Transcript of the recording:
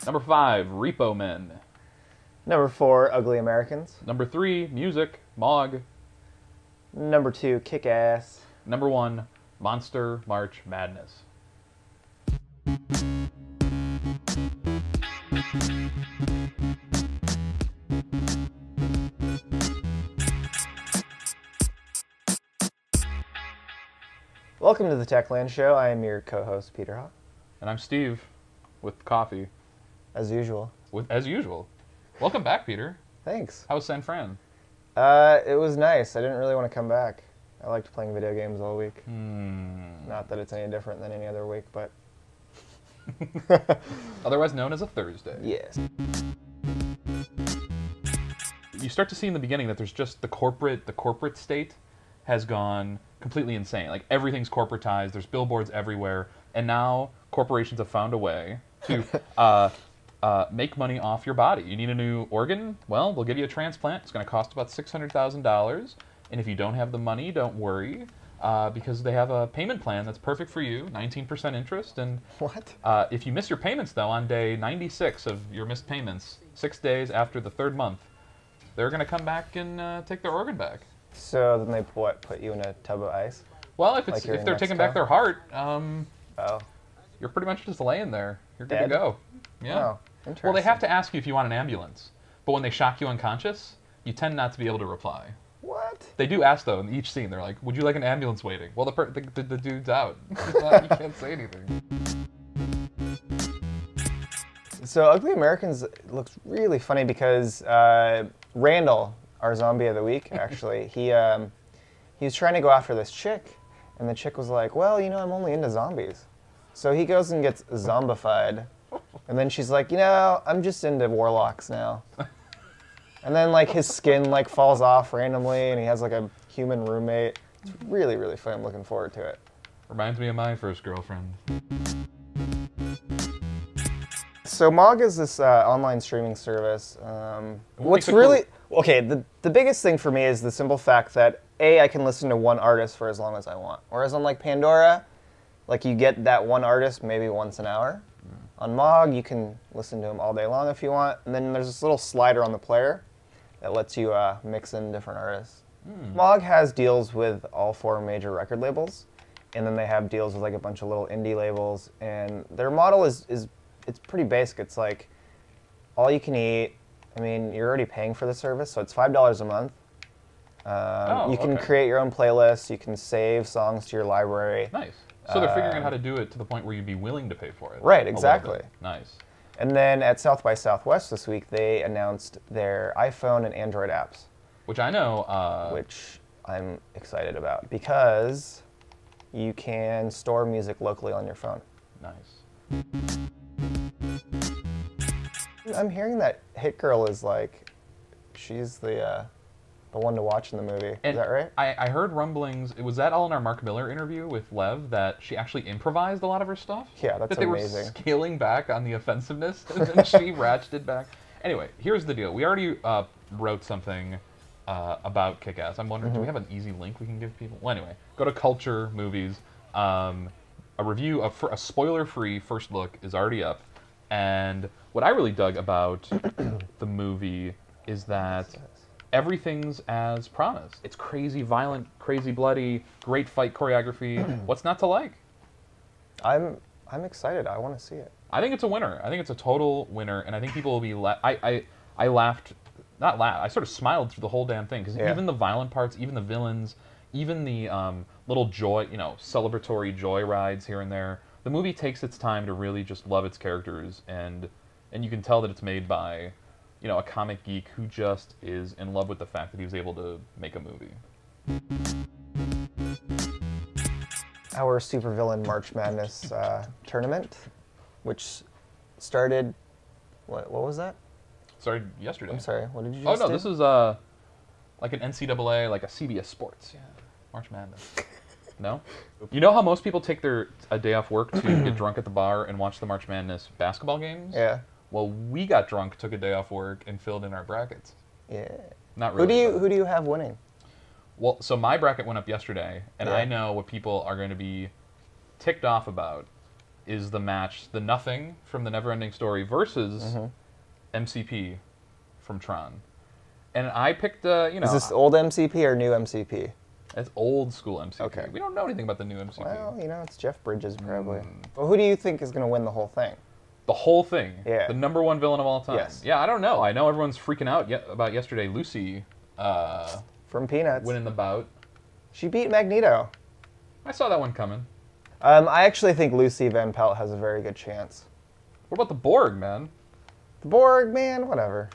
Number 5, Repo Men. Number 4, Ugly Americans. Number 3, Music, MOG. Number 2, Kick-Ass. Number 1, Monster March Madness. Welcome to the Techland Show. I am your co-host, Peter Hawk. And I'm Steve, with coffee. As usual. As usual. Welcome back, Peter. Thanks. How was San Fran? It was nice. I didn't really want to come back. I liked playing video games all week. Not that it's any different than any other week, but... Otherwise known as a Thursday. Yes. You start to see in the beginning that there's just the corporate state has gone completely insane. Like, everything's corporatized, there's billboards everywhere, and now corporations have found a way to make money off your body. You need a new organ? Well, we'll give you a transplant. It's going to cost about $600,000, and if you don't have the money, don't worry, because they have a payment plan that's perfect for you, 19% interest, and What? if you miss your payments, though, on day 96 of your missed payments, 6 days after the third month, they're going to come back and take their organ back. So then they, put you in a tub of ice? Well, if Like you're in they're taking Mexico? back their heart, Oh. you're pretty much just laying there. You're good Dead? to go. Yeah. Oh, interesting. Well, they have to ask you if you want an ambulance, but when they shock you unconscious, you tend not to be able to reply. What? They do ask, though, in each scene. They're like, would you like an ambulance waiting? Well, the dude's out. You can't say anything. So Ugly Americans looks really funny because Randall, our zombie of the week, actually, he was trying to go after this chick, and the chick was like, well, you know, I'm only into zombies. So he goes and gets zombified, and then she's like, you know, I'm just into warlocks now. And then, like, his skin, like, falls off randomly, and he has, like, a human roommate. It's really, really fun. I'm looking forward to it. Reminds me of my first girlfriend. So MOG is this online streaming service. What's really... Okay, the biggest thing for me is the simple fact that, A, I can listen to one artist for as long as I want. Whereas on, like, Pandora, like, you get that one artist maybe once an hour. On MOG, you can listen to him all day long if you want. And then there's this little slider on the player that lets you mix in different artists. MOG has deals with all 4 major record labels. And then they have deals with, like, a bunch of little indie labels. And their model is it's pretty basic. It's like all you can eat. I mean, you're already paying for the service, so it's $5 a month. You can create your own playlists. You can save songs to your library. Nice. So they're figuring out how to do it to the point where you'd be willing to pay for it. Right, exactly. Nice. And then at South by Southwest this week, they announced their iPhone and Android apps, Which I know... which I'm excited about because you can store music locally on your phone. Nice. I'm hearing that Hit Girl is like, she's the one to watch in the movie. And is that right? I heard rumblings. Was that all in our Mark Miller interview with Lev that she actually improvised a lot of her stuff? Yeah, that's that they amazing. were scaling back on the offensiveness, and then she ratcheted back. Anyway, here's the deal. We already wrote something about Kick-Ass. I'm wondering, do we have an easy link we can give people? Well, anyway, go to Culture Movies. A review of a spoiler-free first look is already up. And what I really dug about the movie is that everything's as promised. It's crazy violent, crazy bloody, great fight choreography. What's not to like? I'm excited. I want to see it. I think it's a winner. I think it's a total winner, and I think people will be... I laughed... Not laughed. I sort of smiled through the whole damn thing, because even the violent parts, even the villains, even the little joy, celebratory joy rides here and there, the movie takes its time to really just love its characters, and you can tell that it's made by, a comic geek who just is in love with the fact that he was able to make a movie. Our supervillain March Madness tournament, which started, what was that? Started yesterday. I'm sorry, what did you Oh just no, do? this is like an NCAA, like a CBS Sports. Yeah, March Madness. No? You know how most people take a day off work to get drunk at the bar and watch the March Madness basketball games? Yeah. Well, we got drunk, took a day off work, and filled in our brackets. Yeah. Not really. Who do you have winning? Well, so my bracket went up yesterday, and Yeah. I know what people are going to be ticked off about is the match, the Nothing from the Neverending Story versus MCP from Tron. And I picked, Is this old MCP or new MCP? It's old school MCP. Okay. We don't know anything about the new MCP. Well, it's Jeff Bridges probably. Well, who do you think is going to win the whole thing? The whole thing? Yeah. The #1 villain of all time? Yes. Yeah, I don't know. I know everyone's freaking out about yesterday. Lucy from Peanuts winning the bout. She beat Magneto. I saw that one coming. I actually think Lucy Van Pelt has a very good chance. What about the Borg, man? The Borg, man, whatever.